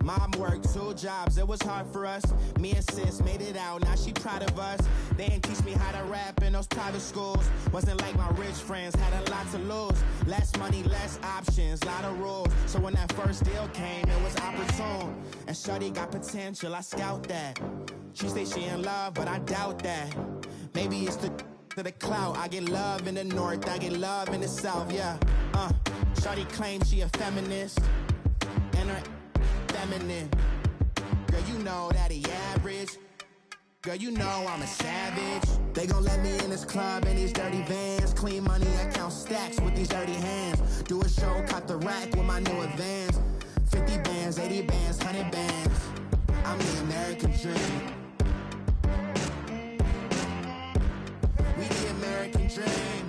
Mom worked 2 jobs, it was hard for us. Me and sis made it out, now she proud of us. They didn't teach me how to rap in those private schools. Wasn't like my rich friends, had a lot to lose. Less money, less options, lot of rules. So when that first deal came, it was opportune. And shorty got potential, I scout that. She say she in love, but I doubt that. Maybe it's to the clout. I get love in the north, I get love in the south, yeah. Shorty claims she a feminist, and her feminine. Girl, you know that he average. Girl, you know I'm a savage. They gon' let me in this club in these dirty vans. Clean money, I count stacks with these dirty hands. Do a show, caught the rack with my new advance. 50 bands, 80 bands, 100 bands. I'm the American dream. We the American dream.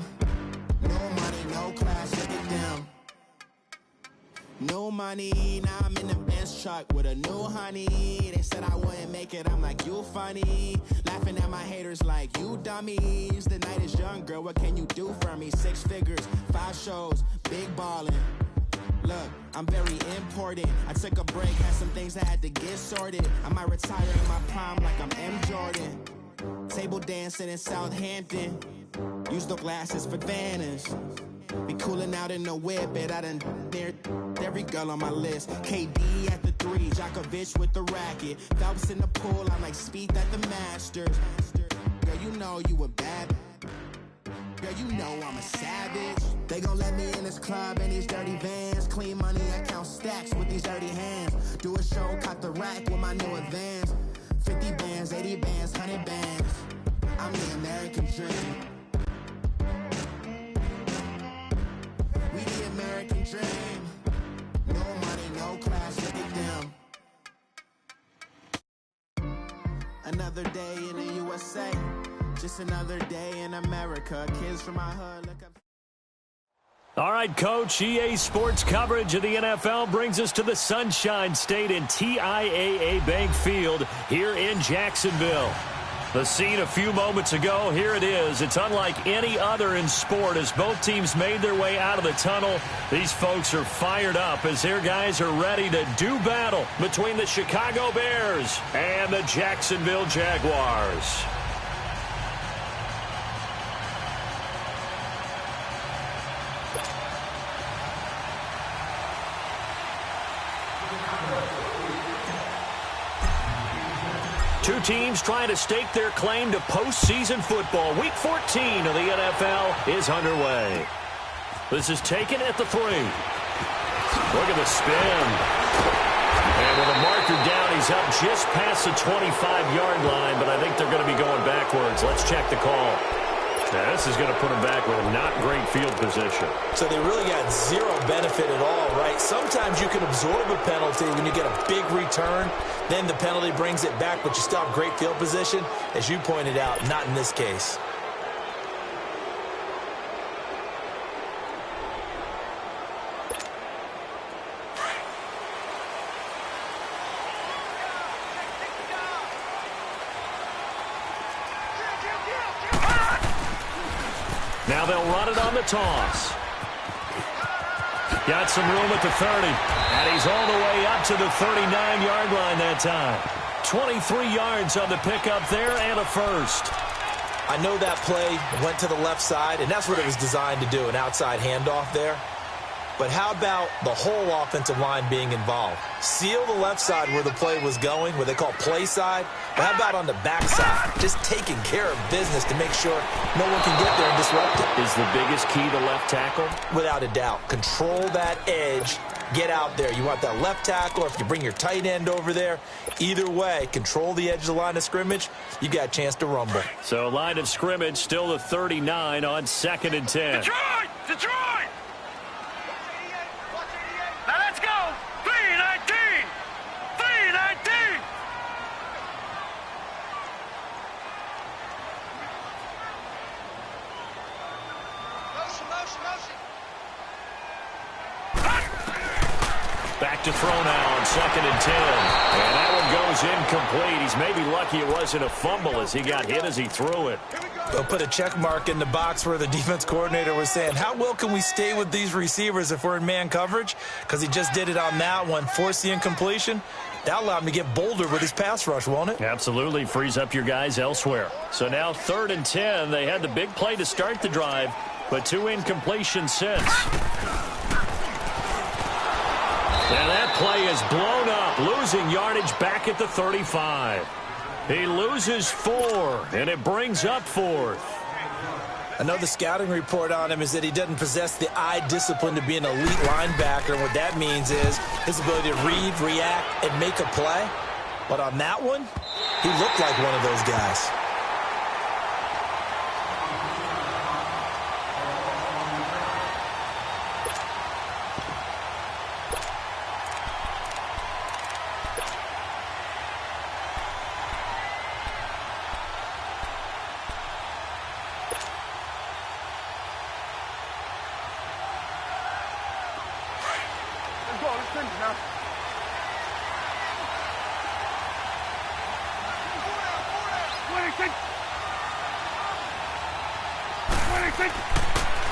No money, no class, look at them. No money, now I'm in the Benz truck with a new honey. They said I wouldn't make it, I'm like, you funny. Laughing at my haters like, you dummies. The night is young, girl, what can you do for me? 6 figures, 5 shows, big ballin'. Look, I'm very important. I took a break, had some things I had to get sorted. I might retire in my prime like I'm M. Jordan. Table dancing in Southampton. Use the glasses for Vannas. Be cooling out in the whip, but I done dared every girl on my list. KD at the 3, Djokovic with the racket. Phelps in the pool, I'm like Speed at the Masters. Girl, you know you a bad. Girl, you know I'm a savage. They gon' let me in this club in these dirty vans. Clean money, I count stacks with these dirty hands. Do a show, caught the rack with my new advance. 50 bands, 80 bands, 100 bands. I'm the American dream. We the American dream. No money, no class, look at them. Another day in the USA. Just another day in America. Kids from my hood look up. All right, Coach, EA Sports coverage of the NFL brings us to the Sunshine State in TIAA Bank Field here in Jacksonville. The scene a few moments ago, here it is. It's unlike any other in sport as both teams made their way out of the tunnel. These folks are fired up as their guys are ready to do battle between the Chicago Bears and the Jacksonville Jaguars. Two teams trying to stake their claim to postseason football. Week 14 of the NFL is underway. This is taken at the 3. Look at the spin. And with a marker down, he's up just past the 25-yard line, but I think they're going to be going backwards. Let's check the call. Now, this is going to put him back with a not great field position. So they really got zero benefit at all, right? Sometimes you can absorb a penalty when you get a big return. Then the penalty brings it back, but you still have great field position. As you pointed out, not in this case. Now they'll run it on the toss. Got some room at the 30. And he's all the way up to the 39-yard line that time. 23 yards on the pickup there and a first. I know that play went to the left side, and that's what it was designed to do, an outside handoff there. But how about the whole offensive line being involved? Seal the left side where the play was going, what they call play side. But how about on the back side? Just taking care of business to make sure no one can get there and disrupt it. Is the biggest key the left tackle? Without a doubt. Control that edge. Get out there. You want that left tackle, or if you bring your tight end over there, either way, control the edge of the line of scrimmage, you got a chance to rumble. So line of scrimmage still the 39 on 2nd and 10. Detroit! Detroit! Now let's go! 319! 319! Motion, motion, motion. Back to throw now on 2nd and 10. And that one goes goes incomplete. He's maybe lucky it wasn't a fumble as he got hit as he threw it. They'll put a check mark in the box where the defense coordinator was saying, how well can we stay with these receivers if we're in man coverage? Because he just did it on that one, forced the incompletion. That'll allow him to get bolder with his pass rush, won't it? Absolutely. Frees up your guys elsewhere. So now 3rd and 10. They had the big play to start the drive, but 2 incompletions since. And that play is blown up, losing yardage back at the 35. He loses 4, and it brings up 4th. I know the scouting report on him is that he doesn't possess the eye discipline to be an elite linebacker. What that means is his ability to read, react, and make a play. But on that one, he looked like one of those guys.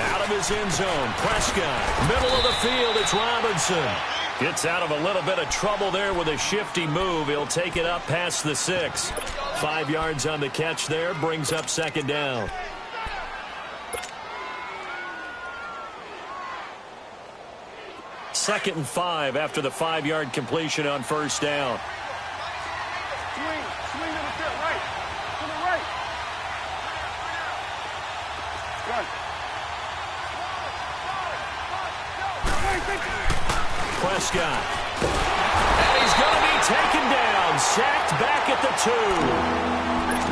Out of his end zone, Prescott. Middle of the field, it's Robinson. Gets out of a little bit of trouble there with a shifty move. He'll take it up past the 6. 5 yards on the catch there, brings up 2nd down. Second and 5 after the 5-yard completion on 1st down. Swing to the field, right. To the right. Gun. Prescott. And he's going to be taken down. Sacked back at the 2.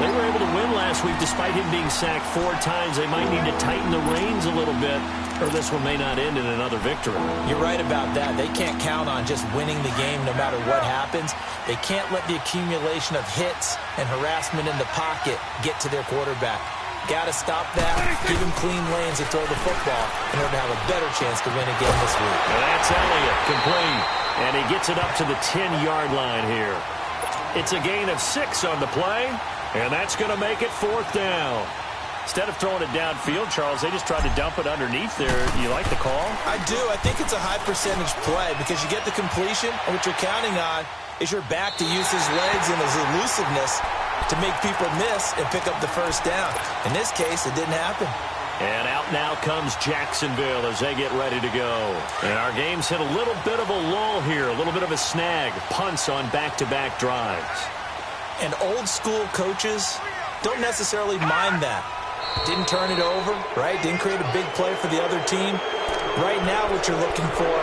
They were able to win last week despite him being sacked 4 times. They might need to tighten the reins a little bit, or this one may not end in another victory. You're right about that. They can't count on just winning the game no matter what happens. They can't let the accumulation of hits and harassment in the pocket get to their quarterback. Got to stop that, give him clean lanes to throw the football in order to have a better chance to win again this week. And that's Elliott, complete. And he gets it up to the 10-yard line here. It's a gain of 6 on the play, and that's going to make it 4th down. Instead of throwing it downfield, Charles, they just tried to dump it underneath there. You like the call? I do. I think it's a high-percentage play because you get the completion, and what you're counting on is your back to use his legs and his elusiveness to make people miss and pick up the 1st down. In this case, it didn't happen. And out now comes Jacksonville as they get ready to go. And our game's hit a little bit of a lull here, a little bit of a snag. Punts on back-to-back drives. And old-school coaches don't necessarily mind that. Didn't turn it over, right? Didn't create a big play for the other team. Right now what you're looking for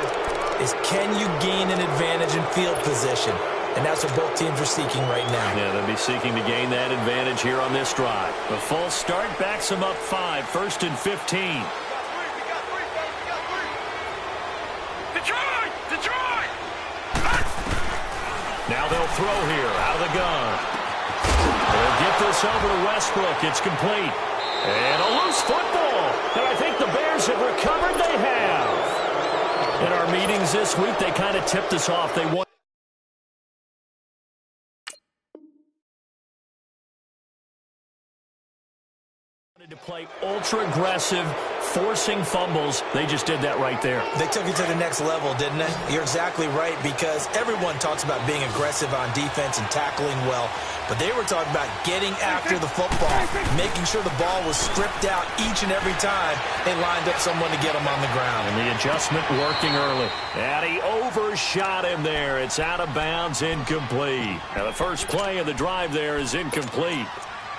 is can you gain an advantage in field position? And that's what both teams are seeking right now. Yeah, they'll be seeking to gain that advantage here on this drive. The false start backs them up 5, 1st and 15. Detroit! Now they'll throw here out of the gun. They'll get this over to Westbrook. It's complete. And a loose football. And I think the Bears have recovered. They have. In our meetings this week, they kind of tipped us off. They won. To play ultra-aggressive, forcing fumbles. They just did that right there. They took it to the next level, didn't they? You're exactly right, because everyone talks about being aggressive on defense and tackling well, but they were talking about getting after the football, making sure the ball was stripped out each and every time they lined up someone to get them on the ground. And the adjustment working early. And he overshot him there. It's out of bounds, incomplete. Now the first play of the drive there is incomplete.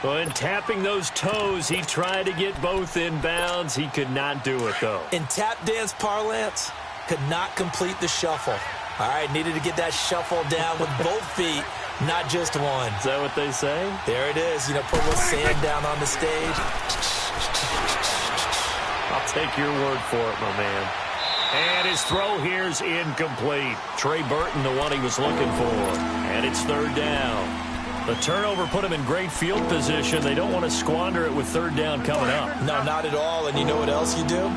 When tapping those toes, he tried to get both in bounds. He could not do it, though. In tap dance parlance, could not complete the shuffle. All right, needed to get that shuffle down with both feet, not just one. Is that what they say? There it is. You know, put a little sand down on the stage. I'll take your word for it, my man. And his throw here's incomplete. Trey Burton, the one he was looking for. And it's 3rd down. The turnover put him in great field position. They don't want to squander it with 3rd down coming up. No, not at all. And you know what else you do?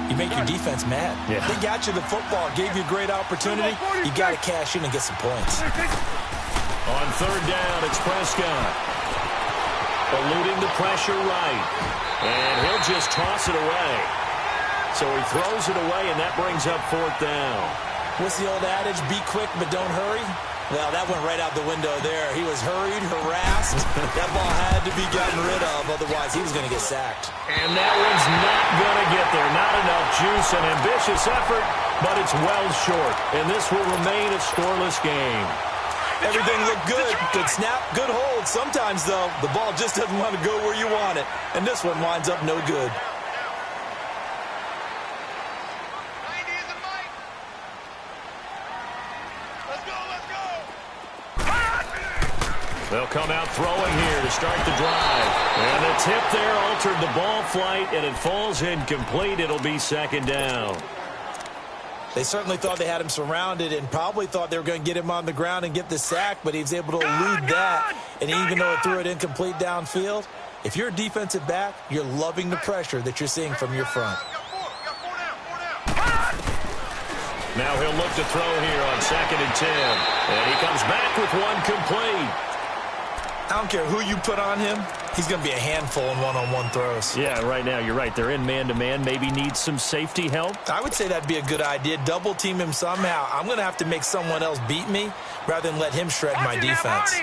You make your defense mad. Yeah. They got you the football, gave you a great opportunity. You got to cash in and get some points. On third down, it's Prescott. Eluding the pressure right. And he'll just toss it away. So he throws it away, and that brings up fourth down. What's the old adage? Be quick, but don't hurry. Well, that went right out the window there. He was hurried, harassed. That ball had to be gotten rid of, otherwise he was going to get sacked. And that one's not going to get there. Not enough juice. An ambitious effort, but it's well short. And this will remain a scoreless game. Everything looked good. Good snap, good hold. Sometimes, though, the ball just doesn't want to go where you want it. And this one winds up no good. They'll come out throwing here to start the drive. And the tip there altered the ball flight, and it falls incomplete. It'll be second down. They certainly thought they had him surrounded and probably thought they were going to get him on the ground and get the sack, but he was able to elude that. And even though it threw it incomplete downfield, if you're a defensive back, you're loving the pressure that you're seeing from your front. Now he'll look to throw here on 2nd and 10. And he comes back with one complete. I don't care who you put on him. He's going to be a handful in one-on-one throws. Yeah, right now, you're right. They're in man-to-man. Maybe needs some safety help. I would say that'd be a good idea. Double-team him somehow. I'm going to have to make someone else beat me rather than let him shred my defense.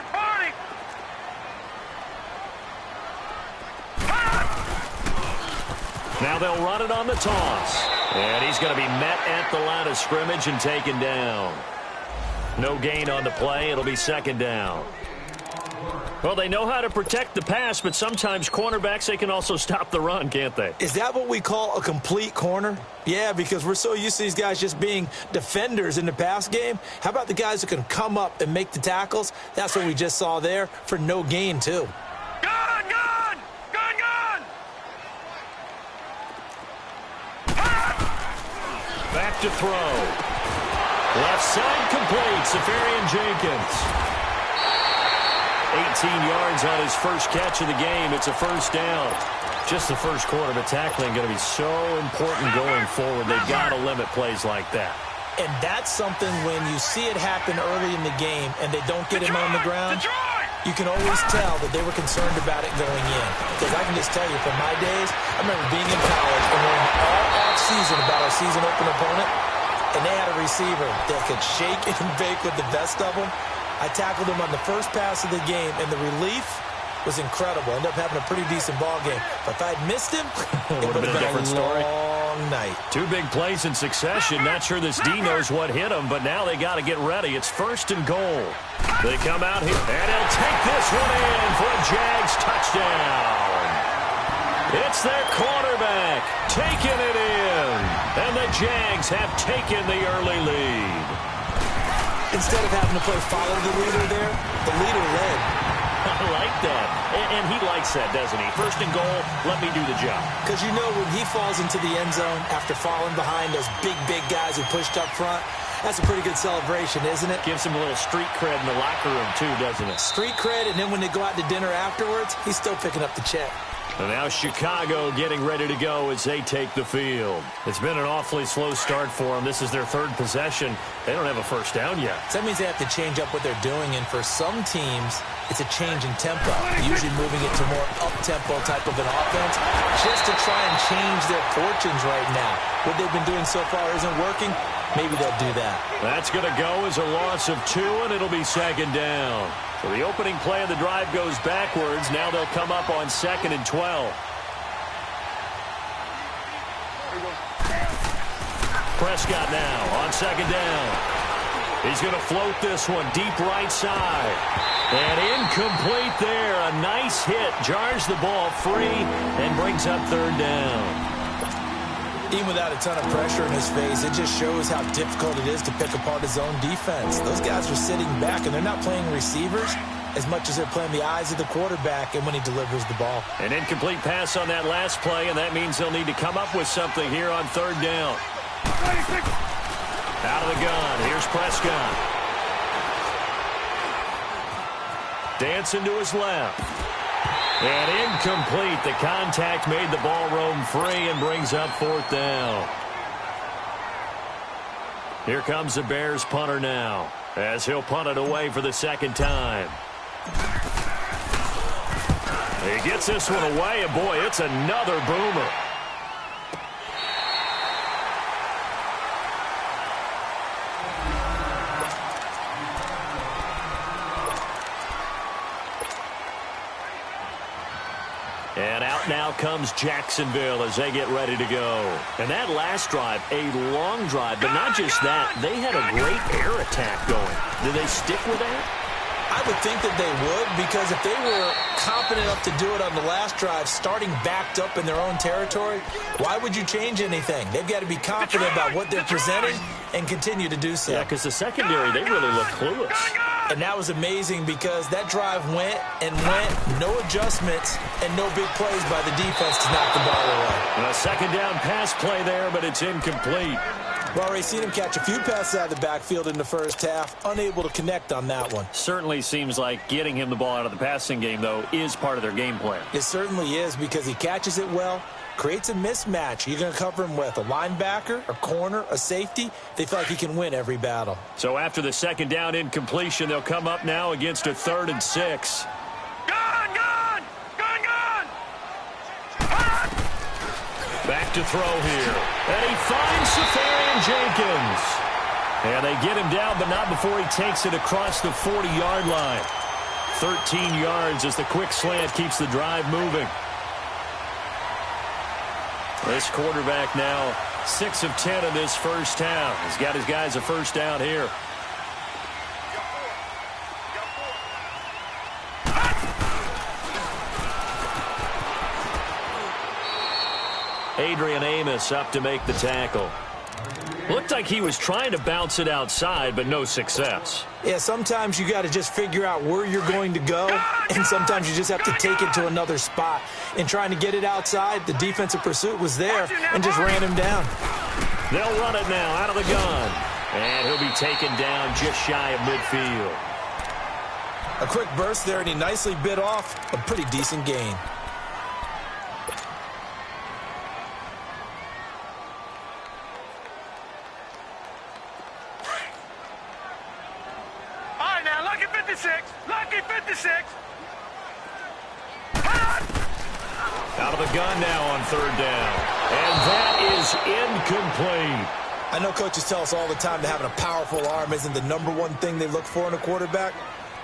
Now they'll run it on the toss. And he's going to be met at the line of scrimmage and taken down. No gain on the play. It'll be second down. Well, they know how to protect the pass, but sometimes cornerbacks, they can also stop the run, can't they? Is that what we call a complete corner? Yeah, because we're so used to these guys just being defenders in the pass game. How about the guys who can come up and make the tackles? That's what we just saw there for no gain, too. Gun! Gun! Gun! Gun! Back to throw. Left side complete. Safarian Jenkins. 18 yards on his first catch of the game. It's a first down. Just the first quarter, but tackling going to be so important going forward. They've got to limit plays like that. And that's something when you see it happen early in the game and they don't get him on the ground, you can always tell that they were concerned about it going in. Because I can just tell you from my days, I remember being in college and learning all off-season about our season open opponent, and they had a receiver that could shake and bake with the best of them. I tackled him on the first pass of the game, and the relief was incredible. Ended up having a pretty decent ball game. But if I'd missed him, it would have been a different story. Long night. Two big plays in succession. Not sure this D knows what hit him, but now they got to get ready. It's 1st and goal. They come out here, and he'll take this one in for a Jags touchdown. It's their quarterback taking it in, and the Jags have taken the early lead. Instead of having to play follow the leader there, the leader led. I like that. And he likes that, doesn't he? 1st and goal, let me do the job. Because you know when he falls into the end zone after falling behind those big guys who pushed up front, that's a pretty good celebration, isn't it? Gives him a little street cred in the locker room, too, doesn't it? Street cred, and then when they go out to dinner afterwards, he's still picking up the check. And now Chicago getting ready to go as they take the field. It's been an awfully slow start for them. This is their 3rd possession. They don't have a first down yet. So that means they have to change up what they're doing, and for some teams, it's a change in tempo, usually moving it to more up-tempo type of an offense, just to try and change their fortunes right now. What they've been doing so far isn't working. Maybe they'll do that. That's going to go as a loss of 2, and it'll be second down. So the opening play of the drive goes backwards. Now they'll come up on 2nd and 12. Prescott now on 2nd down. He's going to float this one deep right side. And incomplete there. A nice hit. Jars the ball free and brings up 3rd down. Even without a ton of pressure in his face, it just shows how difficult it is to pick apart his own defense. Those guys are sitting back, and they're not playing receivers as much as they're playing the eyes of the quarterback and when he delivers the ball. An incomplete pass on that last play, and that means they'll need to come up with something here on 3rd down. Out of the gun, here's Prescott. Dancing to his left. And incomplete. The contact made the ball roam free and brings up 4th down. Here comes the Bears punter now. as he'll punt it away for the second time. He gets this one away, and boy, it's another boomer. And out now comes Jacksonville as they get ready to go. And that last drive, a long drive, but not just that. They had a great air attack going. Do they stick with that? I would think that they would, because if they were confident enough to do it on the last drive, starting backed up in their own territory, why would you change anything? They've got to be confident about what they're presenting and continue to do so. Yeah, because the secondary, they really look clueless. And that was amazing because that drive went and went, no adjustments, and no big plays by the defense to knock the ball away. And a second down pass play there, but it's incomplete. We've already seen him catch a few passes out of the backfield in the first half, unable to connect on that one. Certainly seems like getting him the ball out of the passing game, though, is part of their game plan. It certainly is, because he catches it well, creates a mismatch. You're going to cover him with a linebacker, a corner, a safety. They feel like he can win every battle. So after the second down incompletion, they'll come up now against a 3rd and 6. Back to throw here. And he finds Safarian Jenkins. And they get him down, but not before he takes it across the 40-yard line. 13 yards as the quick slant keeps the drive moving. This quarterback now 6 of 10 in this first half. He's got his guys a first down here. Adrian Amos up to make the tackle. Looked like he was trying to bounce it outside, but no success. Yeah, sometimes you got to just figure out where you're going to go, and sometimes you just have to take it to another spot. In trying to get it outside, the defensive pursuit was there and just ran him down. They'll run it now out of the gun. And he'll be taken down just shy of midfield. A quick burst there, and he nicely bit off a pretty decent gain. Lucky 56. Out of the gun now on 3rd down. And that is incomplete. I know coaches tell us all the time that having a powerful arm isn't the #1 thing they look for in a quarterback.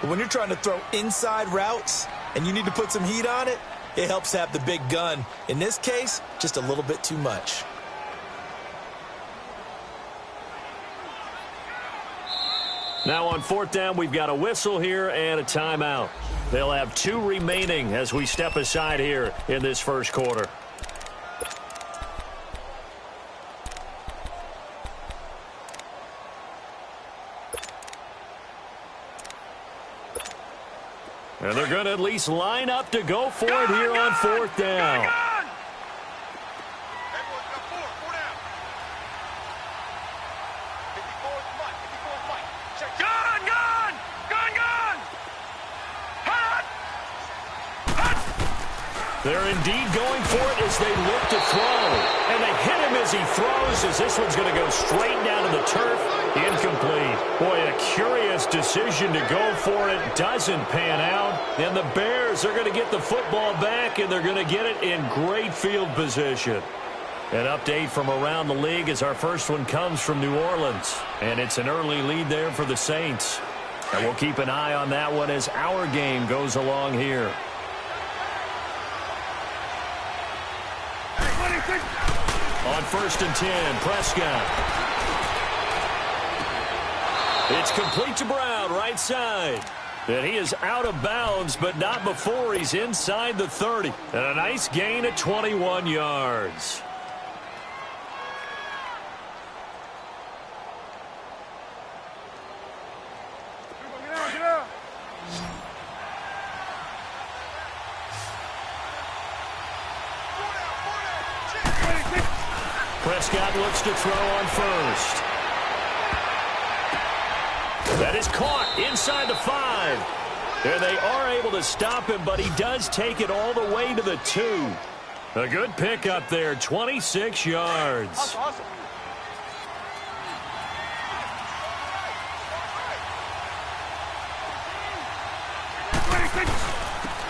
But when you're trying to throw inside routes and you need to put some heat on it, it helps have the big gun. In this case, just a little bit too much. Now on 4th down, we've got a whistle here and a timeout. They'll have 2 remaining as we step aside here in this first quarter. And they're going to at least line up to go for it here on 4th down. They're indeed going for it as they look to throw. And they hit him as he throws, as this one's going to go straight down to the turf. Incomplete. Boy, a curious decision to go for it. Doesn't pan out. And the Bears are going to get the football back, and they're going to get it in great field position. An update from around the league as our first one comes from New Orleans. And it's an early lead there for the Saints. And we'll keep an eye on that one as our game goes along here. On 1st and 10, Prescott. It's complete to Brown, right side. And he is out of bounds, but not before he's inside the 30. And a nice gain at 21 yards. Prescott looks to throw on 1st. That is caught inside the 5. And they are able to stop him, but he does take it all the way to the 2. A good pickup there, 26 yards. Awesome.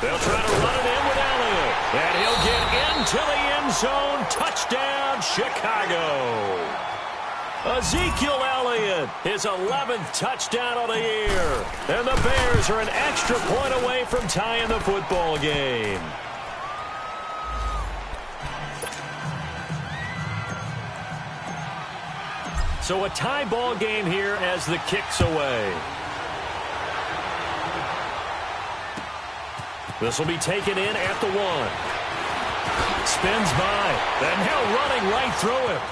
They'll try to run it in with Elliott. And he'll get into the end zone. Touchdown, Chicago. Ezekiel Elliott, his 11th touchdown of the year. And the Bears are an extra point away from tying the football game. So a tie ball game here as the kick's away. This will be taken in at the 1. Spins by. And now running right through him.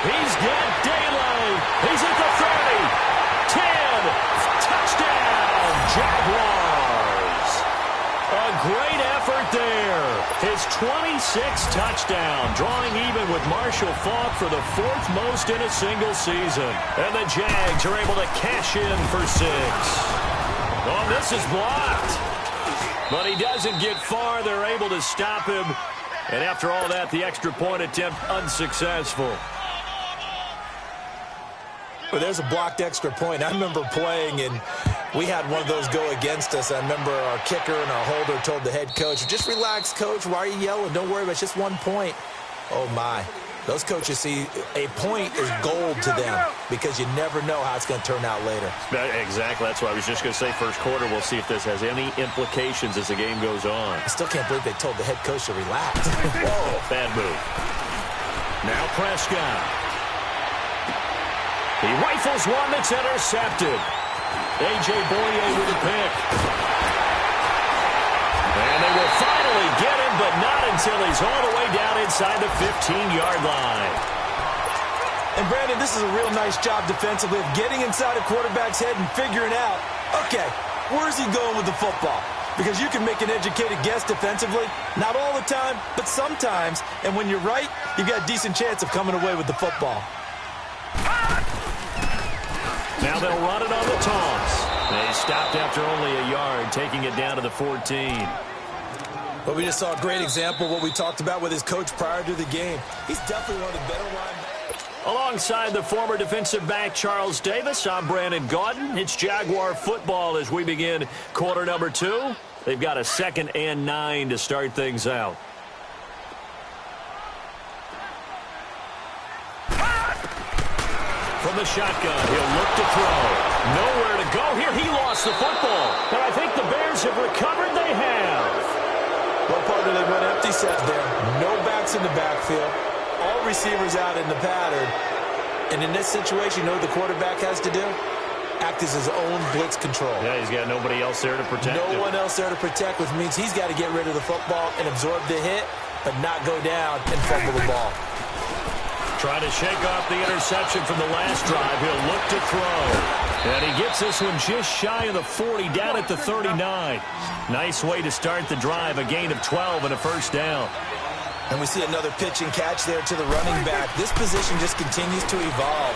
He's got daylight. He's at the 30. 10. Touchdown, Jaguars. A great effort there. His 26th touchdown, drawing even with Marshall Faulk for the 4th most in a single season. And the Jags are able to cash in for 6. Oh, this is blocked. But he doesn't get far. They're able to stop him. And after all that, the extra point attempt unsuccessful. Well, there's a blocked extra point. I remember playing, and we had one of those go against us. I remember our kicker and our holder told the head coach, just relax, coach. Why are you yelling? Don't worry about it. It's just 1 point. Oh, my. Those coaches see a point is gold to them because you never know how it's going to turn out later. Exactly. That's what I was just going to say. First quarter, we'll see if this has any implications as the game goes on. I still can't believe they told the head coach to relax. Whoa, bad move. Now Prescott. He rifles one that's intercepted. A.J. Boye with a pick. And they will finally get him, but not until he's all the way down inside the 15-yard line. And, Brandon, this is a real nice job defensively of getting inside a quarterback's head and figuring out, okay, where's he going with the football? Because you can make an educated guess defensively. Not all the time, but sometimes. And when you're right, you've got a decent chance of coming away with the football. Now they'll run it on the toss. They stopped after only a yard, taking it down to the 14. But we just saw a great example of what we talked about with his coach prior to the game. He's definitely one of the better linebackers. Alongside the former defensive back Charles Davis, I'm Brandon Gaudin. It's Jaguar football as we begin quarter number 2. They've got a 2nd and 9 to start things out. From the shotgun, he'll look to throw. Nowhere to go here. He lost the football. And I think the Bears have recovered. They have. Well, partner, they went empty set there. No backs in the backfield. All receivers out in the pattern. And in this situation, you know what the quarterback has to do? Act as his own blitz control. Yeah, he's got nobody else there to protect him. No one else there to protect, which means he's got to get rid of the football and absorb the hit, but not go down and fumble the ball. Trying to shake off the interception from the last drive. He'll look to throw. And he gets this one just shy of the 40, down at the 39. Nice way to start the drive, a gain of 12 and a first down. And we see another pitch and catch there to the running back. This position just continues to evolve.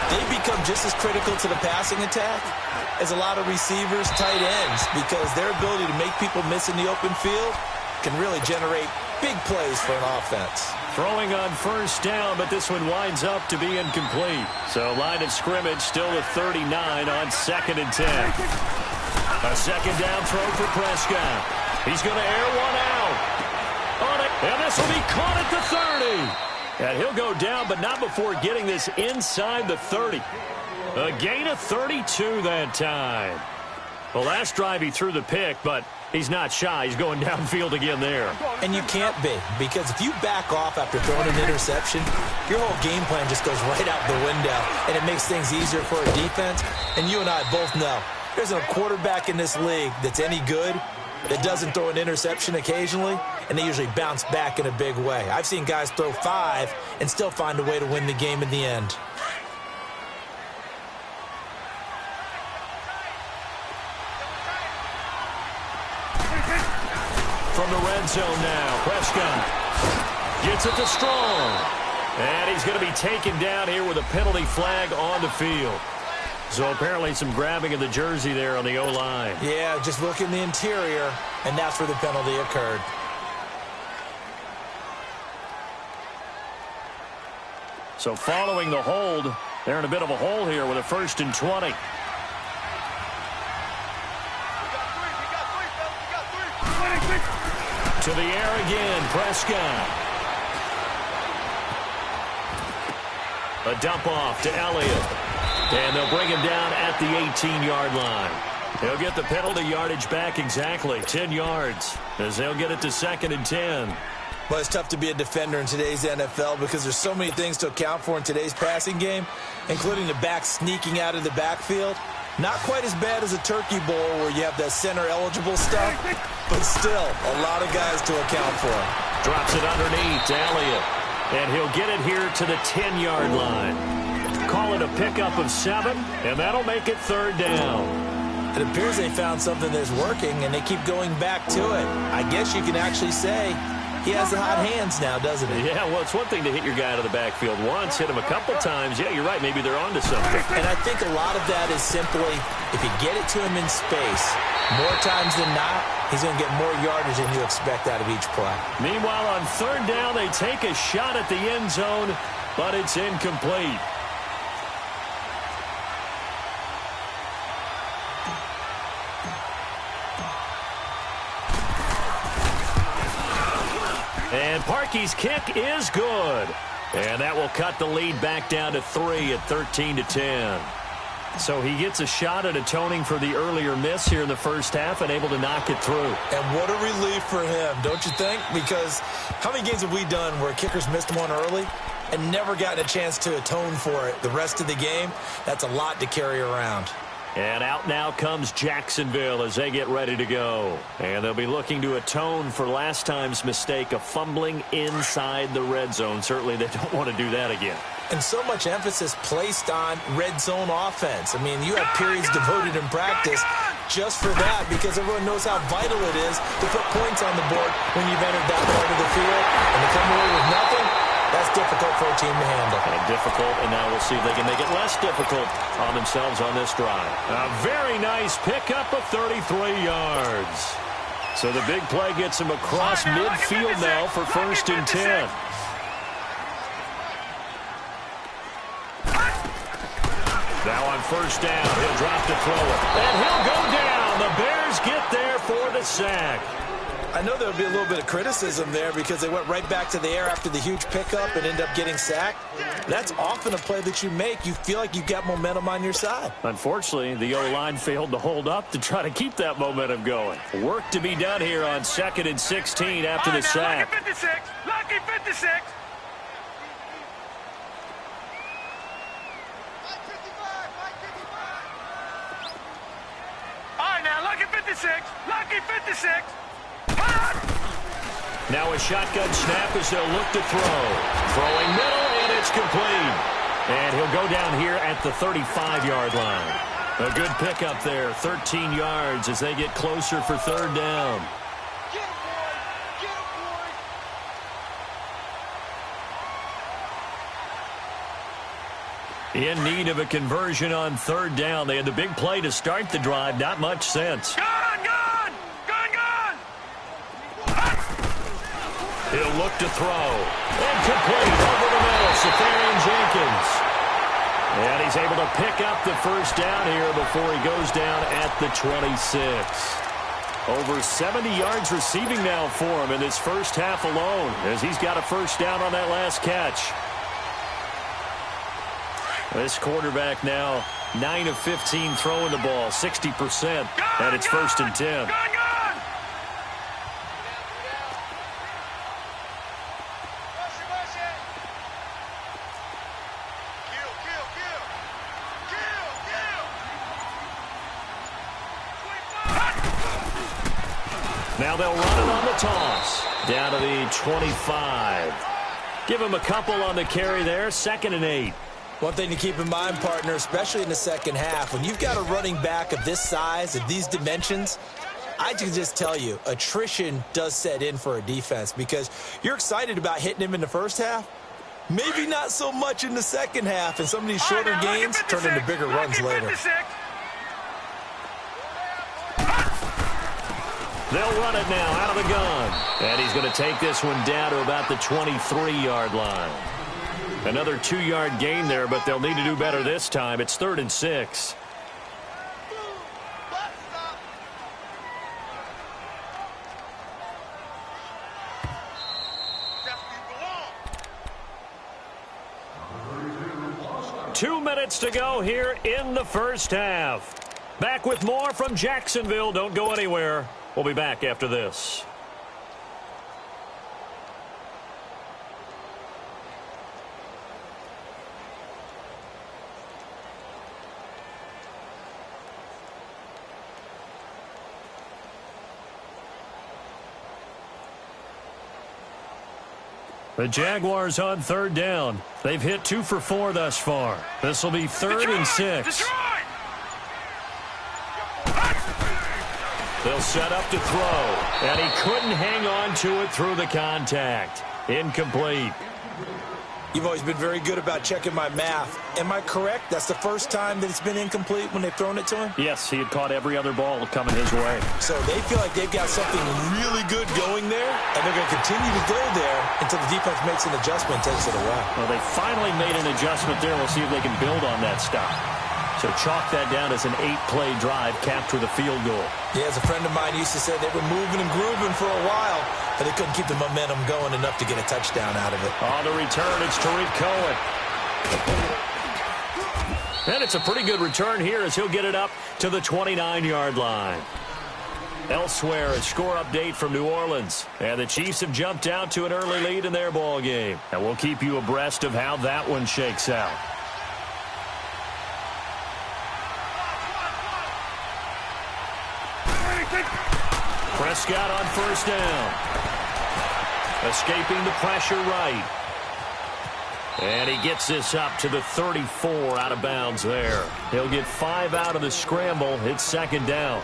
They become just as critical to the passing attack as a lot of receivers, tight ends, because their ability to make people miss in the open field can really generate big plays for an offense. Throwing on first down, but this one winds up to be incomplete. So line of scrimmage still at 39 on 2nd and 10. A 2nd down throw for Prescott. He's going to air one out. On it, and this will be caught at the 30. And he'll go down, but not before getting this inside the 30. A gain of 32 that time. Well, last drive he threw the pick, but he's not shy. He's going downfield again there. And you can't be, because if you back off after throwing an interception, your whole game plan just goes right out the window, and it makes things easier for a defense. And you and I both know there's a quarterback in this league that's any good that doesn't throw an interception occasionally, and they usually bounce back in a big way. I've seen guys throw 5 and still find a way to win the game in the end. From the red zone now, Prescott gets it to Strong. And he's going to be taken down here with a penalty flag on the field. So apparently some grabbing of the jersey there on the O-line. Yeah, just look in the interior, and that's where the penalty occurred. So following the hold, they're in a bit of a hole here with a 1st and 20. To the air again, Prescott. A dump off to Elliott. And they'll bring him down at the 18-yard line. He'll get the penalty yardage back exactly, 10 yards, as they'll get it to 2nd and 10. Well, it's tough to be a defender in today's NFL because there's so many things to account for in today's passing game, including the back sneaking out of the backfield. Not quite as bad as a turkey bowl where you have that center-eligible stuff, but still a lot of guys to account for. Drops it underneath to Elliott, and he'll get it here to the 10-yard line. Call it a pickup of 7, and that'll make it 3rd down. It appears they found something that's working, and they keep going back to it. I guess you can actually say he has the hot hands now, doesn't he? Yeah, well, it's one thing to hit your guy out of the backfield once, hit him a couple times. Yeah, you're right. Maybe they're onto something. And I think a lot of that is simply if you get it to him in space, more times than not, he's going to get more yardage than you expect out of each play. Meanwhile, on 3rd down, they take a shot at the end zone, but it's incomplete. And Parkey's kick is good. And that will cut the lead back down to 3 at 13-10. So he gets a shot at atoning for the earlier miss here in the first half and able to knock it through. And what a relief for him, don't you think? Because how many games have we done where kickers missed one early and never gotten a chance to atone for it the rest of the game? That's a lot to carry around. And out now comes Jacksonville as they get ready to go. And they'll be looking to atone for last time's mistake of fumbling inside the red zone. Certainly they don't want to do that again. And so much emphasis placed on red zone offense. I mean, you have periods devoted in practice just for that because everyone knows how vital it is to put points on the board when you've entered that part of the field. And to come away with nothing, that's difficult for a team to handle. And difficult, and now we'll see if they can make it less difficult on themselves on this drive. A very nice pickup of 33 yards. So the big play gets him across midfield now for 1st and 10. Now on 1st down, he'll drop to throw it. And he'll go down. The Bears get there for the sack. I know there'll be a little bit of criticism there because they went right back to the air after the huge pickup and end up getting sacked. That's often a play that you make. You feel like you've got momentum on your side. Unfortunately, the O-line failed to hold up to try to keep that momentum going. Work to be done here on 2nd and 16 after the sack. Lucky 56. Lucky 56. All right, now, lucky 56. Lucky 56. Now a shotgun snap as they'll look to throw. Throwing middle, and it's complete. And he'll go down here at the 35-yard line. A good pickup there, 13 yards as they get closer for 3rd down. In need of a conversion on 3rd down. They had the big play to start the drive. Not much sense. Gone. He'll look to throw. And complete over the middle. Safarian Jenkins. And he's able to pick up the 1st down here before he goes down at the 26. Over 70 yards receiving now for him in this first half alone as he's got a 1st down on that last catch. This quarterback now 9 of 15 throwing the ball, 60%, and it's 1st and 10. Now they'll run it on the toss. Down to the 25. Give him a couple on the carry there. 2nd and 8. One thing to keep in mind, partner, especially in the second half, when you've got a running back of this size, of these dimensions, I can just tell you, attrition does set in for a defense because you're excited about hitting him in the first half. Maybe not so much in the second half, and some of these shorter gains turn into bigger runs later. They'll run it now out of the gun. And he's going to take this one down to about the 23-yard line. Another 2-yard gain there, but they'll need to do better this time. It's 3rd and 6. 2 minutes to go here in the first half. Back with more from Jacksonville. Don't go anywhere. We'll be back after this. The Jaguars on third down. They've hit 2 for 4 thus far. This will be 3rd and 6. They'll set up to throw, and he couldn't hang on to it through the contact. Incomplete. You've always been very good about checking my math. Am I correct? That's the first time that it's been incomplete when they've thrown it to him? Yes, he had caught every other ball coming his way. So they feel like they've got something really good going there, and they're going to continue to go there until the defense makes an adjustment and takes it away. Well, they finally made an adjustment there. We'll see if they can build on that stop. So chalk that down as an 8-play drive capped with a field goal. Yeah, as a friend of mine used to say, they were moving and grooving for a while, but they couldn't keep the momentum going enough to get a touchdown out of it. On the return, it's Tariq Cohen. And it's a pretty good return here as he'll get it up to the 29-yard line. Elsewhere, a score update from New Orleans. And the Chiefs have jumped out to an early lead in their ball game. And we'll keep you abreast of how that one shakes out. Prescott on first down. Escaping the pressure right. And he gets this up to the 34 out of bounds there. He'll get 5 out of the scramble. It's 2nd down.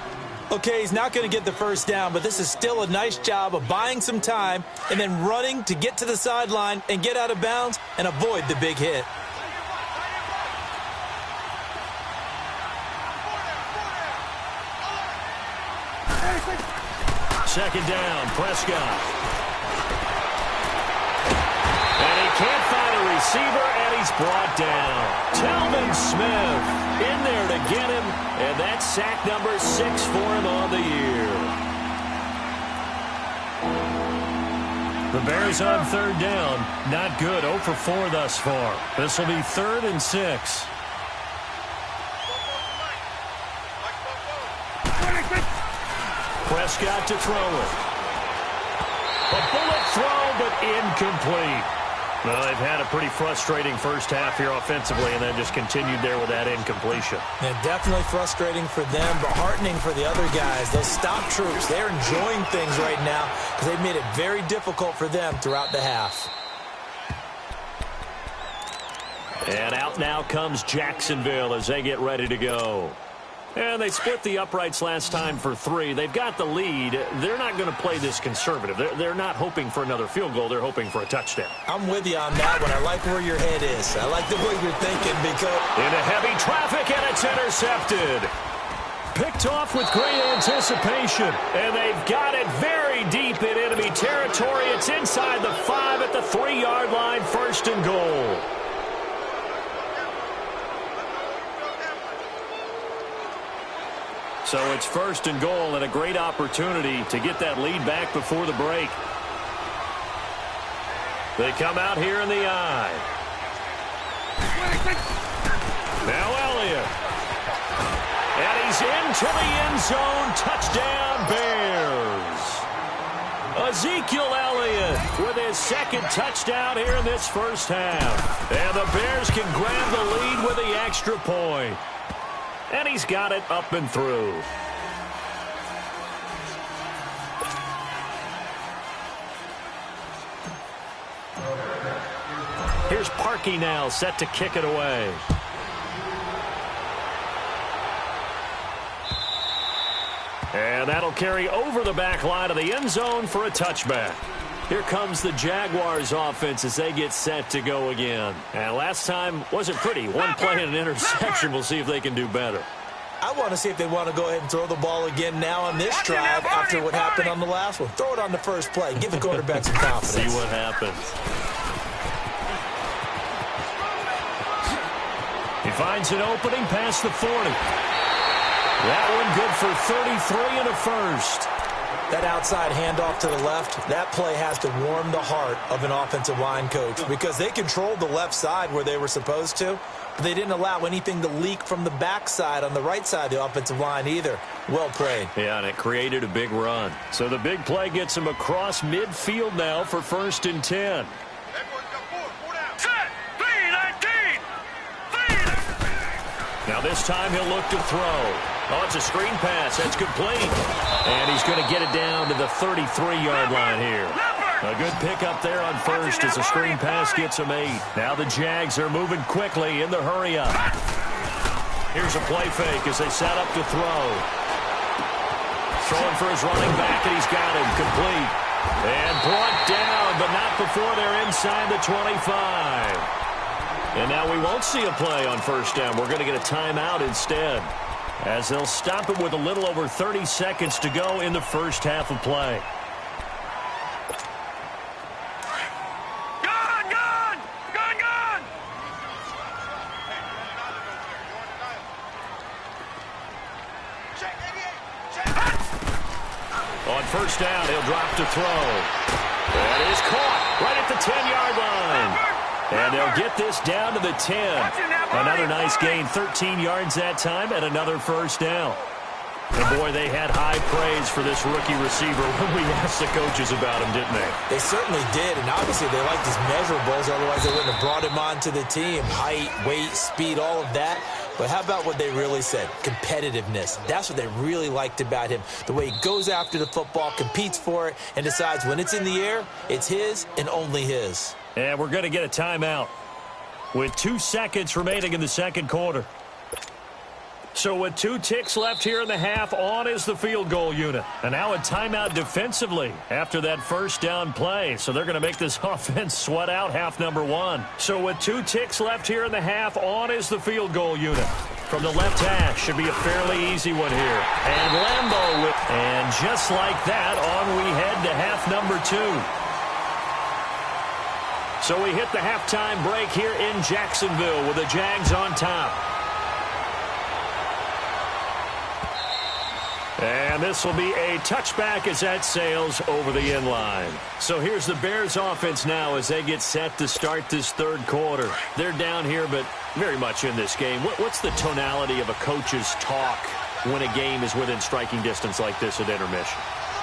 Okay, he's not going to get the first down, but this is still a nice job of buying some time and then running to get to the sideline and get out of bounds and avoid the big hit. Second down, Prescott. And he can't find a receiver, and he's brought down. Telvin Smith in there to get him, and that's sack number 6 for him on the year. The Bears on third down. Not good, 0 for 4 thus far. This will be 3rd and 6. Prescott to throw it. A bullet throw, but incomplete. Well, they've had a pretty frustrating first half here offensively, and then just continued there with that incompletion. Yeah, definitely frustrating for them, but heartening for the other guys. Those stop troops, they're enjoying things right now because they've made it very difficult for them throughout the half. And out now comes Jacksonville as they get ready to go. And they split the uprights last time for 3. They've got the lead. They're not going to play this conservative. They're not hoping for another field goal. They're hoping for a touchdown. I'm with you on that one. I like where your head is. I like the way you're thinking because... Into heavy traffic, and it's intercepted. Picked off with great anticipation. And they've got it very deep in enemy territory. It's inside the 5 at the 3-yard line. 1st and goal. So it's 1st and goal and a great opportunity to get that lead back before the break. They come out here in the I. Now Elliott. And he's into the end zone. Touchdown, Bears. Ezekiel Elliott with his 2nd touchdown here in this first half. And the Bears can grab the lead with the extra point. And he's got it up and through. Here's Parkey now, set to kick it away. And that'll carry over the back line of the end zone for a touchback. Here comes the Jaguars offense as they get set to go again. And last time wasn't pretty. One play and an interception. We'll see if they can do better. I want to see if they want to go ahead and throw the ball again now on this drive after what happened on the last one. Throw it on the first play. Give the quarterback some confidence. See what happens. He finds an opening past the 40. That one good for 33 and a first. That outside handoff to the left, that play has to warm the heart of an offensive line coach because they controlled the left side where they were supposed to, but they didn't allow anything to leak from the backside on the right side of the offensive line either. Well played. Yeah, and it created a big run. So the big play gets him across midfield now for 1st and 10. Set. 3-19. Now this time he'll look to throw. Oh, it's a screen pass. That's complete. And he's going to get it down to the 33-yard line here. A good pickup there on first as a screen pass gets him 8. Now the Jags are moving quickly in the hurry-up. Here's a play fake as they set up to throw. Throwing for his running back, and he's got him complete. And brought down, but not before they're inside the 25. And now we won't see a play on 1st down. We're going to get a timeout instead, as they'll stop it with a little over 30 seconds to go in the first half of play. Gone! On 1st down, he'll drop to throw. That is caught right at the 10-yard line. And they'll get this down to the 10. Another nice gain, 13 yards that time, and another 1st down. And boy, they had high praise for this rookie receiver when we asked the coaches about him, didn't they? They certainly did, and obviously they liked his measurables, otherwise they wouldn't have brought him onto the team. Height, weight, speed, all of that. But how about what they really said? Competitiveness. That's what they really liked about him. The way he goes after the football, competes for it, and decides when it's in the air, it's his and only his. And we're going to get a timeout with 2 seconds remaining in the second quarter. So with 2 ticks left here in the half, on is the field goal unit. And now a timeout defensively after that 1st down play. So they're going to make this offense sweat out half number 1. So with 2 ticks left here in the half, on is the field goal unit. From the left hash, should be a fairly easy one here. And Lambeau with, and just like that, on we head to half number 2. So we hit the halftime break here in Jacksonville with the Jags on top. And this will be a touchback as that sails over the end line. So here's the Bears offense now as they get set to start this 3rd quarter. They're down here, but very much in this game. What's the tonality of a coach's talk when a game is within striking distance like this at intermission?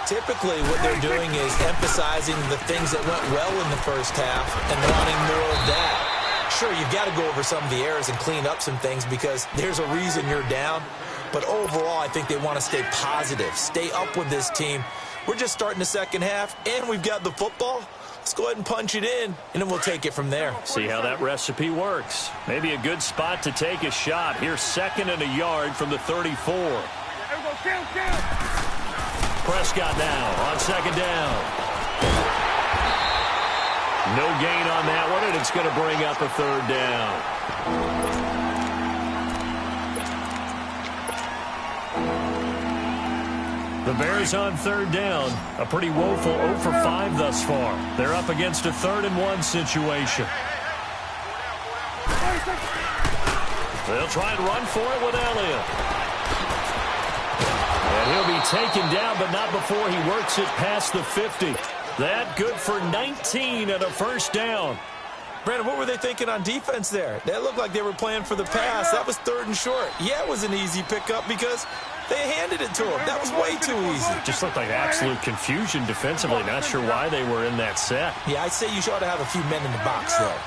Typically, what they're doing is emphasizing the things that went well in the first half and wanting more of that. Sure, you've got to go over some of the errors and clean up some things because there's a reason you're down. But overall, I think they want to stay positive, stay up with this team. We're just starting the second half, and we've got the football. Let's go ahead and punch it in, and then we'll take it from there. See how that recipe works. Maybe a good spot to take a shot. Here's 2nd and a yard from the 34. Prescott now on 2nd down. No gain on that one, and it's going to bring up a 3rd down. The Bears on 3rd down. A pretty woeful 0 for 5 thus far. They're up against a 3rd and 1 situation. They'll try and run for it with Elliott. And he'll be taken down, but not before he works it past the 50. That good for 19 and a 1st down. Brandon, what were they thinking on defense there? That looked like they were playing for the pass. That was 3rd and short. Yeah, it was an easy pickup because they handed it to him. That was way too easy. Just looked like absolute confusion defensively. Not sure why they were in that set. Yeah, I'd say you ought to have a few men in the box there.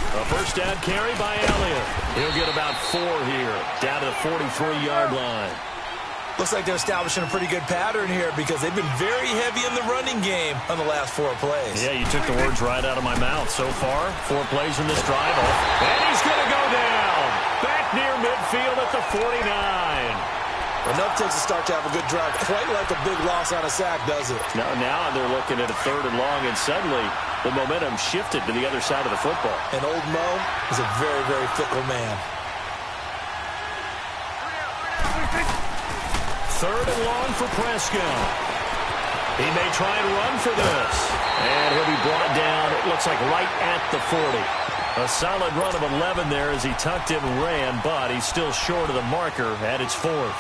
A 1st down carry by Elliott. He'll get about 4 here, down to the 43-yard line. Looks like they're establishing a pretty good pattern here because they've been very heavy in the running game on the last 4 plays. Yeah, you took the words right out of my mouth. So far, 4 plays in this drive. And he's going to go down. Back near midfield at the 49. Enough takes a start to have a good drive. Quite like a big loss on a sack, does it? Now they're looking at a 3rd and long, and suddenly the momentum shifted to the other side of the football. And old Mo is a very, very fickle man. 3rd and long for Prescott. He may try and run for this. And he'll be brought down, it looks like right at the 40. A solid run of 11 there as he tucked it and ran, but he's still short of the marker at its 4th.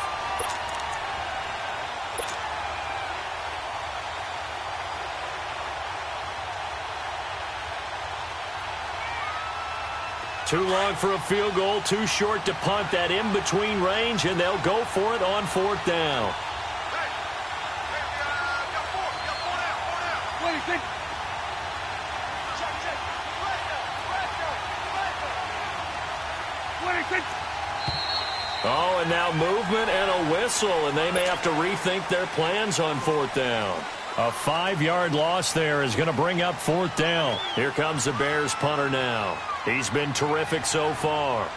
Too long for a field goal, too short to punt. That in-between range, and they'll go for it on 4th down. Oh, and now movement and a whistle, and they may have to rethink their plans on 4th down. A 5-yard loss there is going to bring up 4th down. Here comes the Bears punter now. He's been terrific so far.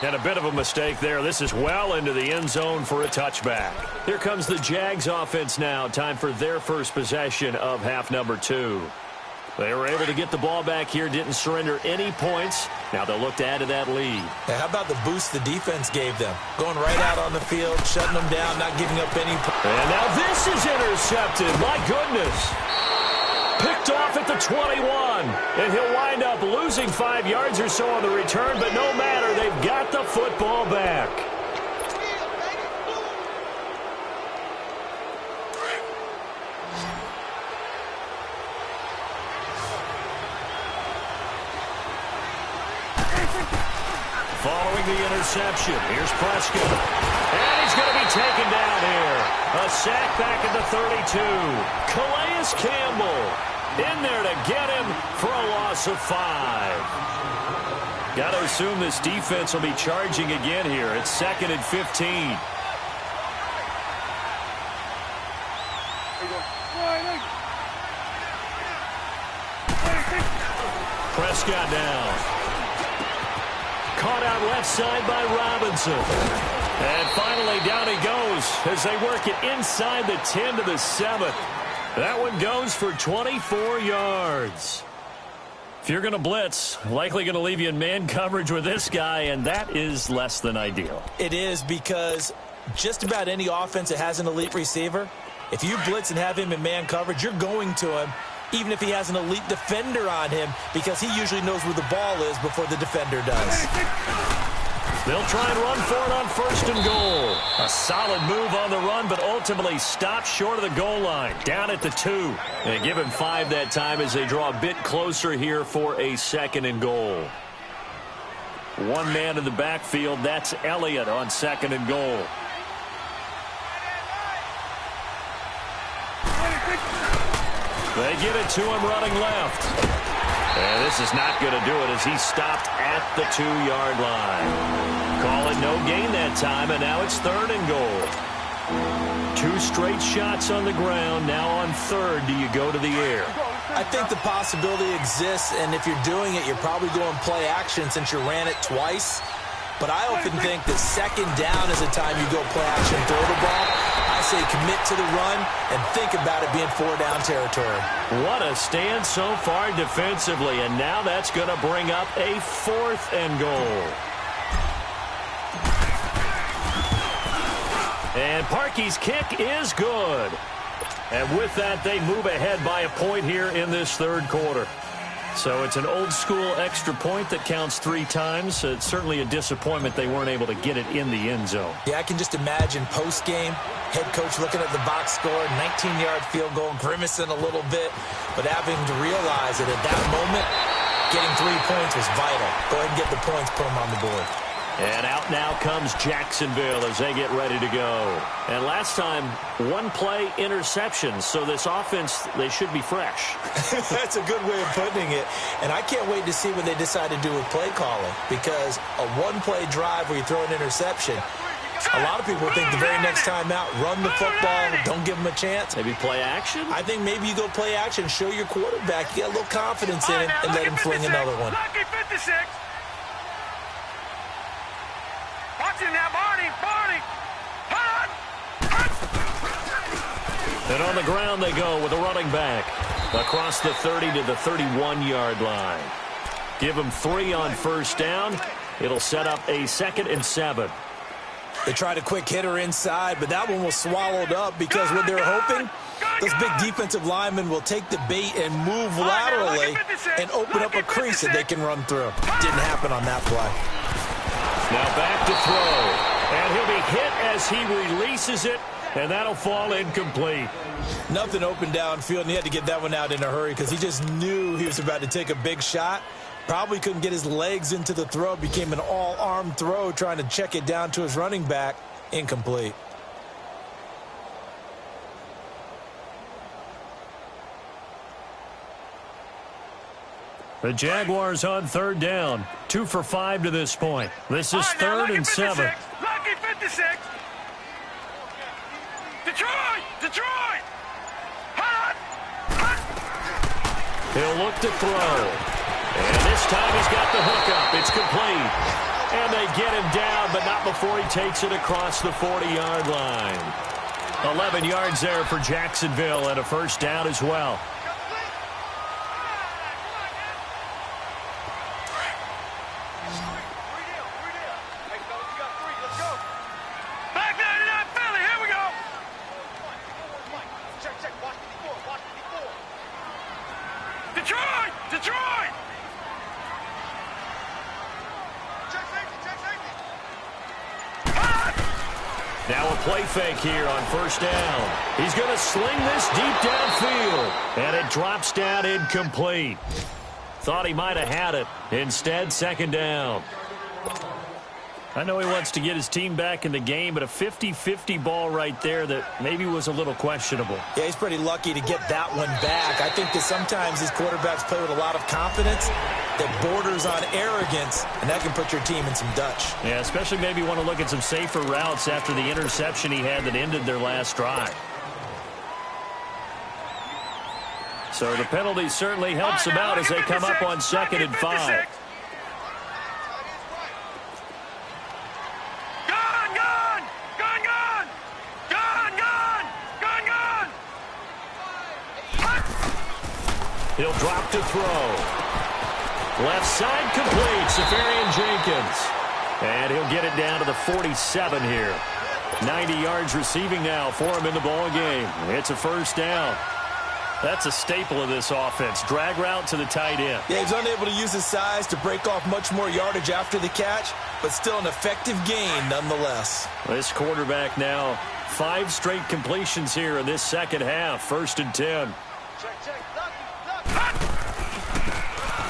And a bit of a mistake there. This is well into the end zone for a touchback. Here comes the Jags offense now. Time for their first possession of half number 2. They were able to get the ball back here, didn't surrender any points. Now they'll look to add to that lead. Hey, how about the boost the defense gave them? Going right out on the field, shutting them down, not giving up any. And now this is intercepted. My goodness. Picked off at the 21, and he'll wind up losing 5 yards or so on the return, but no matter, they've got the football back. Following the interception, here's Prescott, and he's going to be taken down here. A sack back at the 32. Calais Campbell in there to get him for a loss of 5. Got to assume this defense will be charging again here. It's 2nd and 15. Prescott down. Caught out left side by Robinson. And finally down he goes as they work it inside the 10 to the 7. That one goes for 24 yards. If you're going to blitz, likely going to leave you in man coverage with this guy, and that is less than ideal. It is, because just about any offense that has an elite receiver, if you blitz and have him in man coverage, you're going to him, even if he has an elite defender on him, because he usually knows where the ball is before the defender does. They'll try and run for it on 1st and goal. A solid move on the run, but ultimately stopped short of the goal line. Down at the 2. They give him 5 that time as they draw a bit closer here for a 2nd and goal. One man in the backfield. That's Elliott on 2nd and goal. They get it to him running left. And this is not going to do it as he stopped at the 2-yard line. Call it no gain that time, and now it's 3rd and goal. 2 straight shots on the ground. Now on 3rd, do you go to the air? I think the possibility exists, and if you're doing it, you're probably going play action since you ran it twice. But I often think that 2nd down is the time you go play action, throw the ball. I say commit to the run and think about it being 4-down territory. What a stand so far defensively, and now that's going to bring up a 4th and goal. And Parkey's kick is good. And with that, they move ahead by a point here in this 3rd quarter. So it's an old-school extra point that counts 3 times. It's certainly a disappointment they weren't able to get it in the end zone. Yeah, I can just imagine post-game, head coach looking at the box score, 19-yard field goal, grimacing a little bit, but having to realize that at that moment, getting 3 points was vital. Go ahead and get the points, put them on the board. And out now comes Jacksonville as they get ready to go. And last time, 1-play interception. So this offense, they should be fresh. That's a good way of putting it. And I can't wait to see what they decide to do with play calling. Because a 1-play drive where you throw an interception, a lot of people think the very next time out, run the football, don't give them a chance. Maybe play action? I think maybe you go play action, show your quarterback, you get a little confidence in him, and let him fling another one. Lucky 56. Watching now, Barney. Hot. And on the ground they go with a running back across the 30 to the 31-yard line. Give them 3 on 1st down. It'll set up a 2nd and 7. They tried a quick hitter inside, but that one was swallowed up because what they're hoping, those big defensive linemen will take the bait and move laterally and open up a crease that they can run through. Didn't happen on that play. Now back to throw. And he'll be hit as he releases it, and that'll fall incomplete. Nothing open downfield, and he had to get that one out in a hurry because he just knew he was about to take a big shot. Probably couldn't get his legs into the throw. Became an all-arm throw trying to check it down to his running back. Incomplete. The Jaguars on third down. 2 for 5 to this point. This is 3rd and 7. Lucky 56. Detroit. Hot. He'll look to throw. And this time he's got the hookup. It's complete. And they get him down, but not before he takes it across the 40-yard line. 11 yards there for Jacksonville and a first down as well. Detroit! Now a play fake here on first down. He's going to sling this deep downfield. And it drops down incomplete. Thought he might have had it. Instead, second down. I know he wants to get his team back in the game, but a 50-50 ball right there that maybe was a little questionable. Yeah, he's pretty lucky to get that one back. I think that sometimes these quarterbacks play with a lot of confidence that borders on arrogance, and that can put your team in some Dutch. Yeah, especially maybe want to look at some safer routes after the interception he had that ended their last drive. So the penalty certainly helps them out as they come up on 2nd and 5. He'll drop to throw. Left side complete. Safarian Jenkins. And he'll get it down to the 47 here. 90 yards receiving now for him in the ball game. It's a first down. That's a staple of this offense. Drag route to the tight end. Yeah, he's unable to use his size to break off much more yardage after the catch, but still an effective gain nonetheless. This quarterback now 5 straight completions here in this second half. 1st and 10.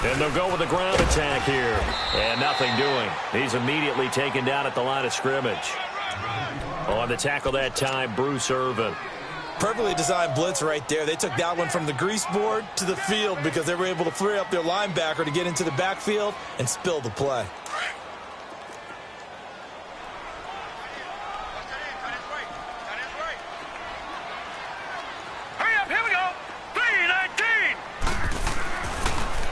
And they'll go with the ground attack here. And nothing doing. He's immediately taken down at the line of scrimmage. On the tackle that time, Bruce Irvin. Perfectly designed blitz right there. They took that one from the grease board to the field because they were able to free up their linebacker to get into the backfield and spill the play.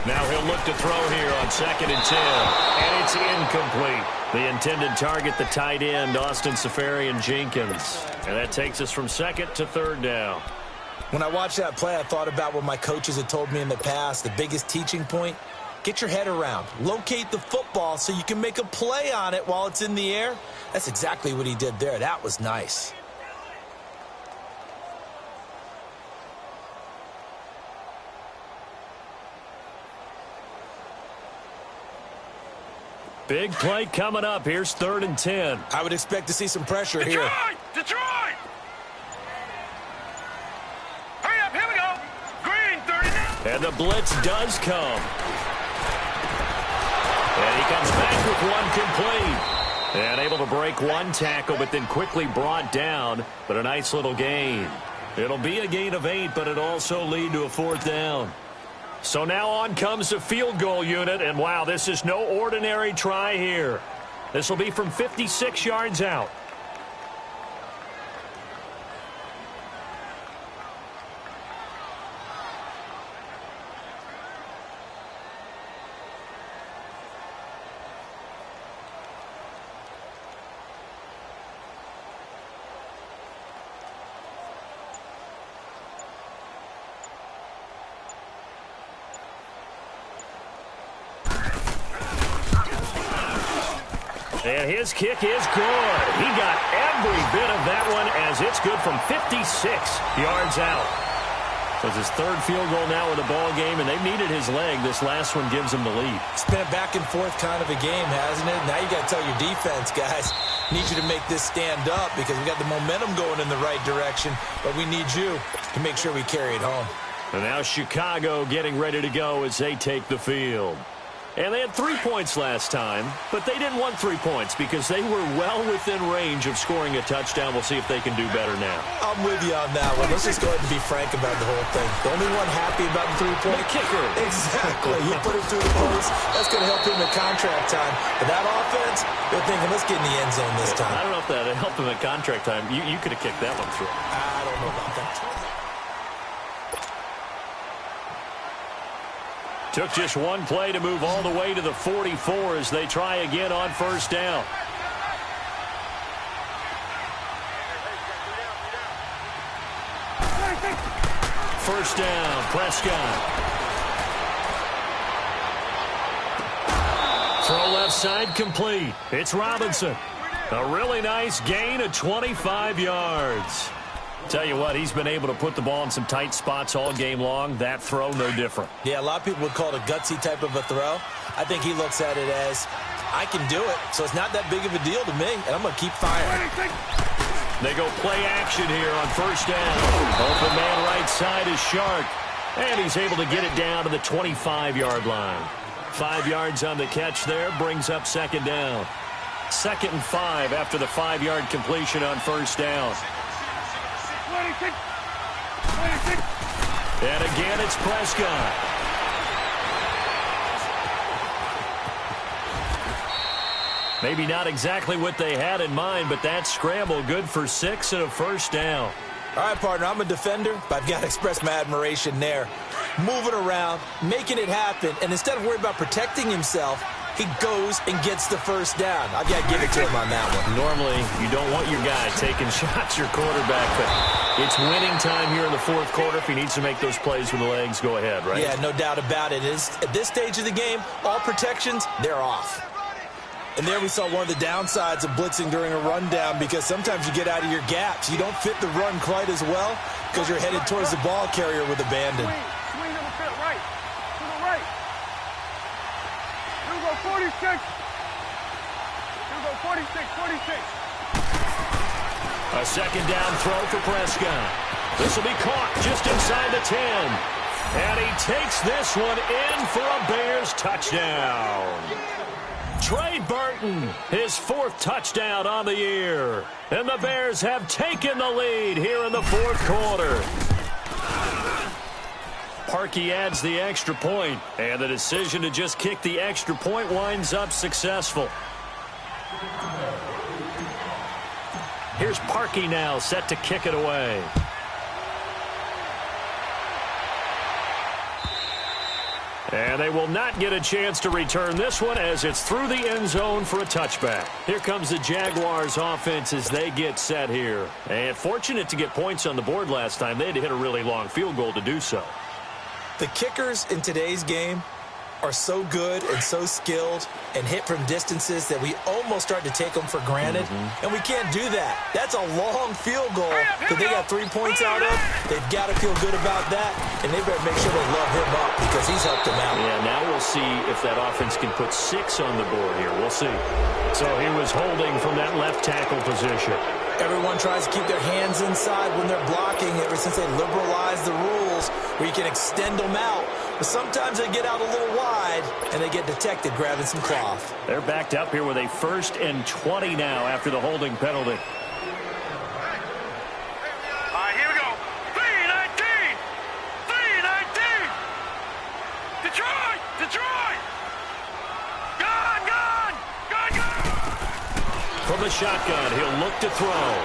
Now he'll look to throw here on 2nd and 10. And it's incomplete. The intended target, the tight end, Austin Safarian Jenkins. And that takes us from 2nd to 3rd down. When I watched that play, I thought about what my coaches had told me in the past. The biggest teaching point, get your head around. Locate the football so you can make a play on it while it's in the air. That's exactly what he did there. That was nice. Big play coming up. Here's 3rd and 10. I would expect to see some pressure here. Detroit! Hurry up, here we go. Green, 30. And the blitz does come. And he comes back with one complete. And able to break one tackle, but then quickly brought down. But a nice little gain. It'll be a gain of 8, but it'll also lead to a 4th down. So now on comes the field goal unit, and wow, this is no ordinary try here. This will be from 56 yards out. And his kick is good. He got every bit of that one as it's good from 56 yards out. It's his third field goal now in the ball game, and they've needed his leg. This last one gives him the lead. It's been a back-and-forth kind of a game, hasn't it? Now you got to tell your defense, guys, need you to make this stand up because we got the momentum going in the right direction, but we need you to make sure we carry it home. And now Chicago getting ready to go as they take the field. And they had 3 points last time, but they didn't want 3 points because they were well within range of scoring a touchdown. We'll see if they can do better now. I'm with you on that one. Let's just go ahead and be frank about the whole thing. The only one happy about the 3-point kicker. Exactly. He put it through the post. That's going to help him at contract time. But that offense, they're thinking, let's get in the end zone this time. I don't know if that helped him at contract time. You could have kicked that one through. I don't know about that. Took just one play to move all the way to the 44 as they try again on first down. First down, Prescott. Throw left side complete. It's Robinson. A really nice gain of 25 yards. Tell you what, he's been able to put the ball in some tight spots all game long. That throw, no different. Yeah, a lot of people would call it a gutsy type of a throw. I think he looks at it as, I can do it, so it's not that big of a deal to me, and I'm going to keep firing. They go play action here on first down. Open man right side is Shark, and he's able to get it down to the 25-yard line. 5 yards on the catch there, brings up second down. 2nd and 5 after the 5-yard completion on first down. And again, it's Prescott. Maybe not exactly what they had in mind, but that scramble good for 6 and a first down. All right, partner, I'm a defender, but I've got to express my admiration there. Moving around, making it happen, and instead of worrying about protecting himself, he goes and gets the first down. I've got to give it to him on that one. Normally, you don't want your guy taking shots, your quarterback, but it's winning time here in the fourth quarter. If he needs to make those plays with the legs, go ahead, right? Yeah, no doubt about it. At this stage of the game, all protections, they're off. And there we saw one of the downsides of blitzing during a rundown because sometimes you get out of your gaps. You don't fit the run quite as well because you're headed towards the ball carrier with abandon. Swing to the fit, right. To the right. Here we go, 46. Here we go, 46, 46. A second down throw for Prescott. This will be caught just inside the 10. And he takes this one in for a Bears touchdown. Trey Burton, his 4th touchdown on the year. And the Bears have taken the lead here in the fourth quarter. Parkey adds the extra point, and the decision to just kick the extra point winds up successful. Here's Parkey now, set to kick it away. And they will not get a chance to return this one as it's through the end zone for a touchback. Here comes the Jaguars offense as they get set here. And fortunate to get points on the board last time. They had to hit a really long field goal to do so. The kickers in today's game are so good and so skilled and hit from distances that we almost start to take them for granted. And we can't do that. That's a long field goal that they got 3 points out of. They've got to feel good about that, and they better make sure they love him up because he's helped them out. Yeah, now we'll see if that offense can put 6 on the board here. We'll see. So he was holding from that left tackle position. Everyone tries to keep their hands inside when they're blocking ever since they liberalized the rules where you can extend them out. But sometimes they get out a little wide, and they get detected grabbing some cloth. They're backed up here with a 1st and 20 now after the holding penalty. All right, here we go. 3-19. 3-19. Detroit. Detroit. Gone, gone. Gone, gone. From the shotgun, he'll look to throw.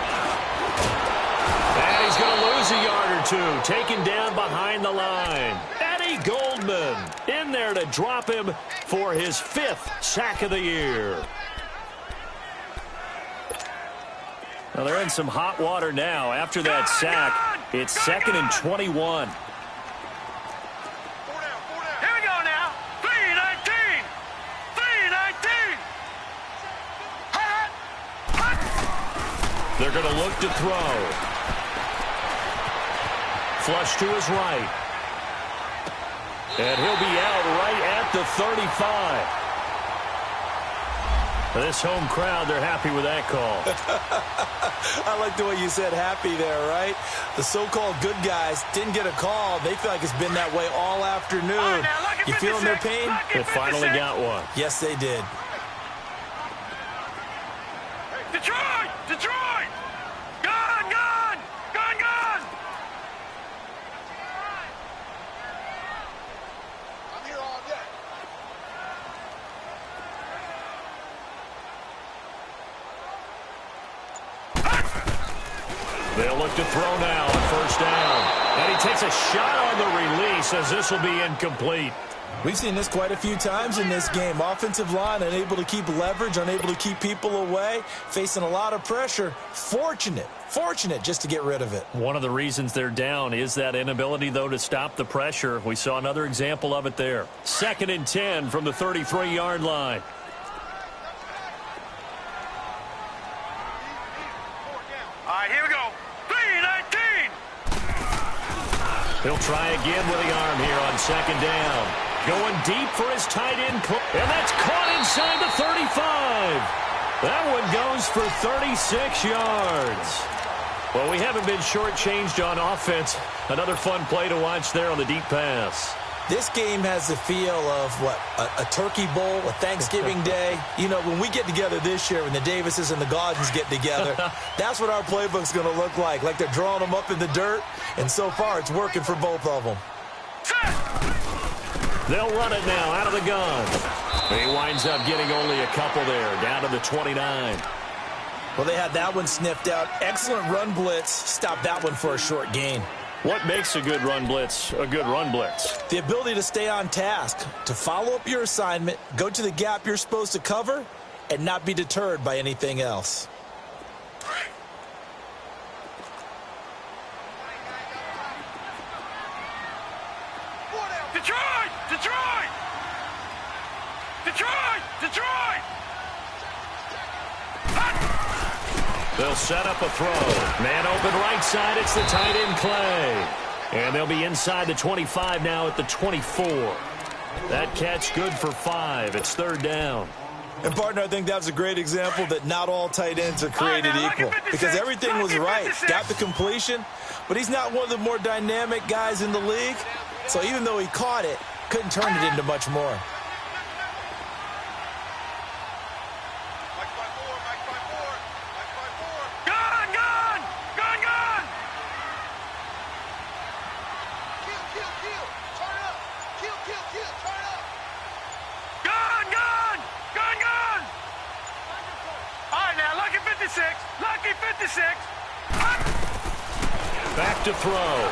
And he's going to lose a yard or two, taken down behind the line. Eddie Goldman in there to drop him for his 5th sack of the year. Well, they're in some hot water now. After that sack, it's 2nd and 21. Here we go now. 3-19. 3-19. They're going to look to throw. Flush to his right. And he'll be out right at the 35. This home crowd, they're happy with that call. I like the way you said happy there, right? The so-called good guys didn't get a call. They feel like it's been that way all afternoon. You feeling their pain? They finally got one. Yes, they did. Detroit! Detroit! Gone! Gone! Gone! Gone! I'm here all day. They'll look to throw now on first down. And he takes a shot on the release as this will be incomplete. We've seen this quite a few times in this game. Offensive line unable to keep leverage, unable to keep people away, facing a lot of pressure. Fortunate just to get rid of it. One of the reasons they're down is that inability, though, to stop the pressure. We saw another example of it there. 2nd and 10 from the 33-yard line. All right, here we go. 3-19. He'll try again with the arm here on 2nd down. Going deep for his tight end. And that's caught inside the 35. That one goes for 36 yards. Well, we haven't been shortchanged on offense. Another fun play to watch there on the deep pass. This game has the feel of, what, a turkey bowl, a Thanksgiving day. You know, when we get together this year, when the Davises and the Gaudens get together, that's what our playbook's going to look like they're drawing them up in the dirt, and so far it's working for both of them. They'll run it now out of the gun. He winds up getting only a couple there, down to the 29. Well, they had that one sniffed out. Excellent run blitz. Stopped that one for a short gain. What makes a good run blitz a good run blitz? The ability to stay on task, to follow up your assignment, go to the gap you're supposed to cover, and not be deterred by anything else. Detroit! Detroit! Detroit! Detroit! They'll set up a throw. Man open right side. It's the tight end Clay. And they'll be inside the 25 now at the 24. That catch good for 5. It's 3rd down. And, partner, I think that was a great example that not all tight ends are created equal. Because everything was right. Got the completion, but he's not one of the more dynamic guys in the league. So even though he caught it, couldn't turn it into much more. Gone! Gone! Gone! Gone! Gone! Gone! Gone! Gone! All right, now, lucky 56. Lucky 56. Back to throw.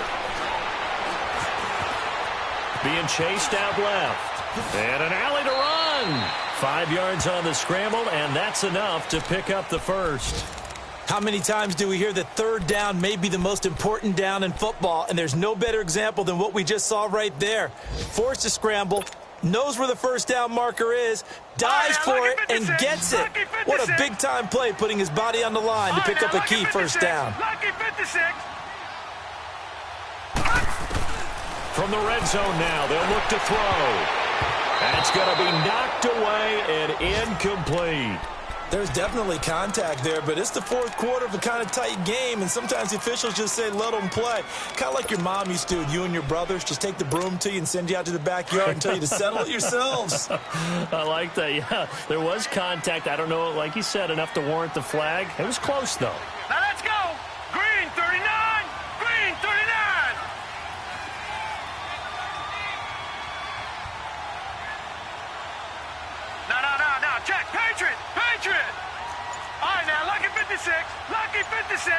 Being chased out left. And an alley to run. 5 yards on the scramble, and that's enough to pick up the first. How many times do we hear that 3rd down may be the most important down in football, and there's no better example than what we just saw right there. Forced to scramble, knows where the first down marker is, dives for it, and gets it. What a big-time play, putting his body on the line to pick up a key first down. Lucky 56. From the red zone now, they'll look to throw. That's going to be knocked away and incomplete. There's definitely contact there, but it's the 4th quarter of a kind of tight game, and sometimes the officials just say, let them play. Kind of like your mom used to, you and your brothers, just take the broom to you and send you out to the backyard and tell you to settle it yourselves. I like that, yeah. There was contact. I don't know, like you said, enough to warrant the flag. It was close, though. Now let's go. Green 39. Green 39. No. Check. Patriot. Patriot. All right, now, lucky 56. Lucky 56.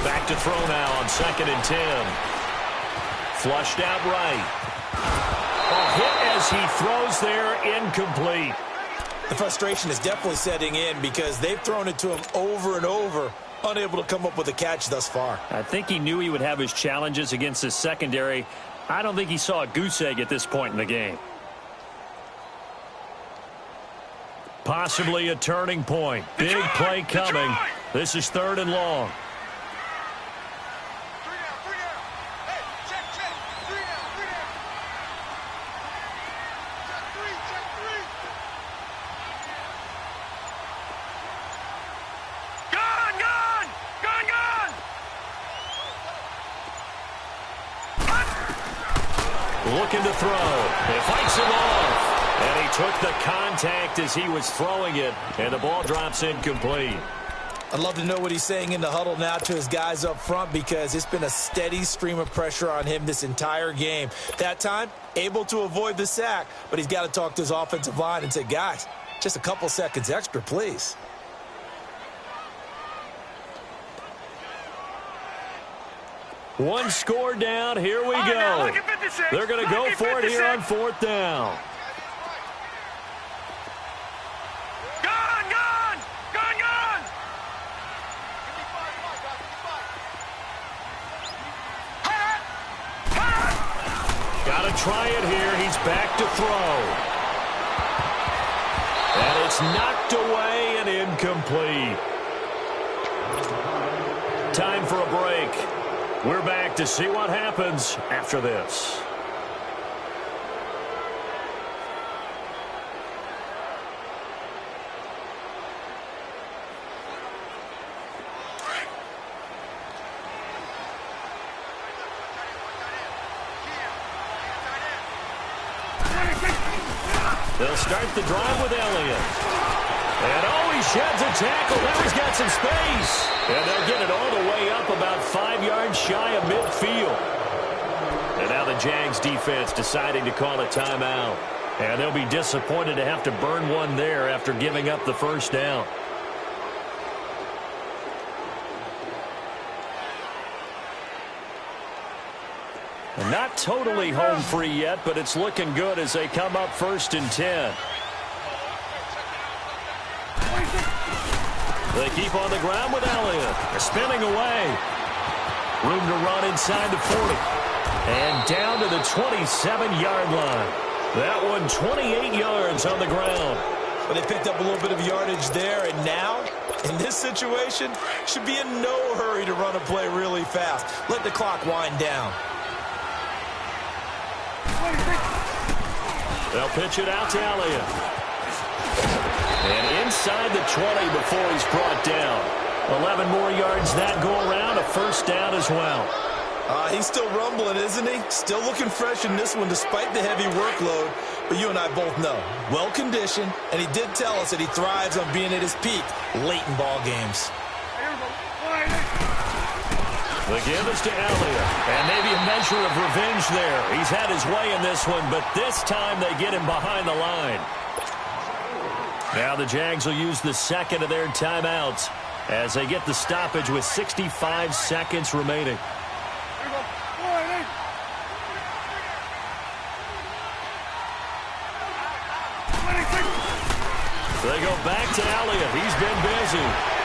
Back to throw now on 2nd and 10. Flushed out right. A hit as he throws there, incomplete. The frustration is definitely setting in because they've thrown it to him over and over, unable to come up with a catch thus far. I think he knew he would have his challenges against his secondary. I don't think he saw a goose egg at this point in the game. Possibly a turning point. Big play coming. This is 3rd and long. Looking to throw. He fights him off. And he took the contact as he was throwing it. And the ball drops incomplete. I'd love to know what he's saying in the huddle now to his guys up front, because it's been a steady stream of pressure on him this entire game. That time, able to avoid the sack, but he's got to talk to his offensive line and say, guys, just a couple seconds extra, please. One score down. Here we go. They're going to go for it here on 4th down. Got to try it here. He's back to throw. And it's knocked away and incomplete. Time for a break. We're back to see what happens after this. They'll start the drive with Elliott. And oh, he sheds a tackle. Now he's got some space. And they'll get it all the way up about 5 yards shy of midfield. And now the Jags defense deciding to call a timeout. And they'll be disappointed to have to burn one there after giving up the first down. Not totally home free yet, but it's looking good as they come up 1st and 10. They keep on the ground with Elliott. They're spinning away. Room to run inside the 40. And down to the 27-yard line. That one 28 yards on the ground. But they picked up a little bit of yardage there, and now, in this situation, should be in no hurry to run a play really fast. Let the clock wind down. They'll pitch it out to Elliott. And inside the 20 before he's brought down. 11 more yards that go around. A first down as well. He's still rumbling, isn't he? Still looking fresh in this one despite the heavy workload. But you and I both know, well-conditioned, and he did tell us that he thrives on being at his peak late in ball games. The give is to Elliott, and maybe a measure of revenge there. He's had his way in this one, but this time they get him behind the line. Now the Jags will use the second of their timeouts as they get the stoppage with 65 seconds remaining. They go back to Elliott. He's been busy.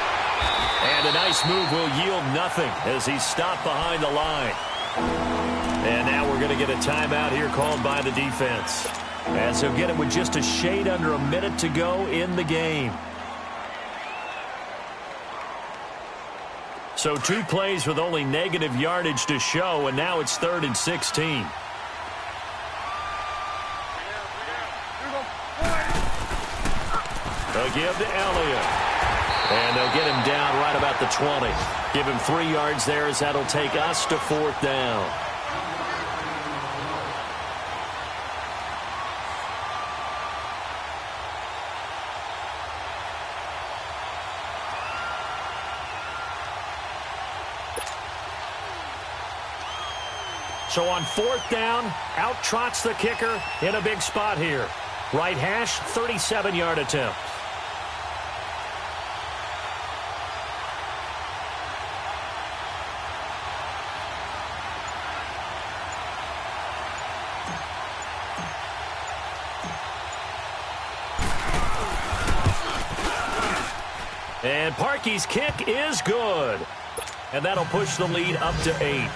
And a nice move will yield nothing as he's stopped behind the line. And now we're going to get a timeout here called by the defense, as he'll get it with just a shade under a minute to go in the game. So 2 plays with only negative yardage to show, and now it's 3rd and 16. They'll give to Elliott. And they'll get him down right about the 20. Give him 3 yards there as that'll take us to 4th down. So on 4th down, out trots the kicker in a big spot here. Right hash, 37-yard attempt. And Parkey's kick is good. And that'll push the lead up to 8.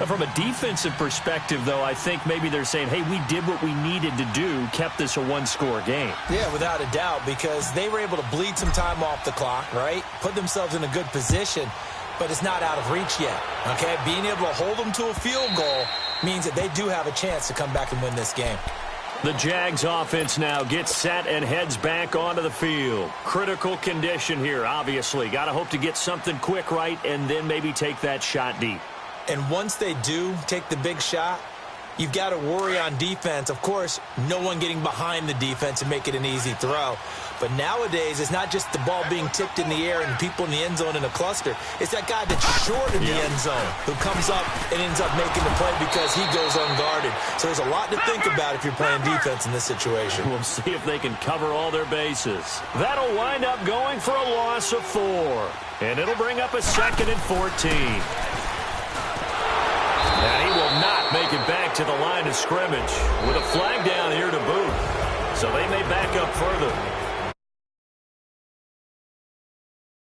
From a defensive perspective, though, I think maybe they're saying, hey, we did what we needed to do, kept this a one-score game. Yeah, without a doubt, because they were able to bleed some time off the clock, right? Put themselves in a good position, but it's not out of reach yet, okay? Being able to hold them to a field goal means that they do have a chance to come back and win this game. The Jags offense now gets set and heads back onto the field. Critical condition here, obviously. Got to hope to get something quick right and then maybe take that shot deep. And once they do take the big shot, you've got to worry on defense. Of course, no one getting behind the defense and make it an easy throw. But nowadays, it's not just the ball being tipped in the air and people in the end zone in a cluster. It's that guy that's short in the end zone who comes up and ends up making the play because he goes unguarded. So there's a lot to think about if you're playing defense in this situation. We'll see if they can cover all their bases. That'll wind up going for a loss of 4. And it'll bring up a 2nd and 14. And he will not make it back to the line of scrimmage with a flag down here to boot. So they may back up further.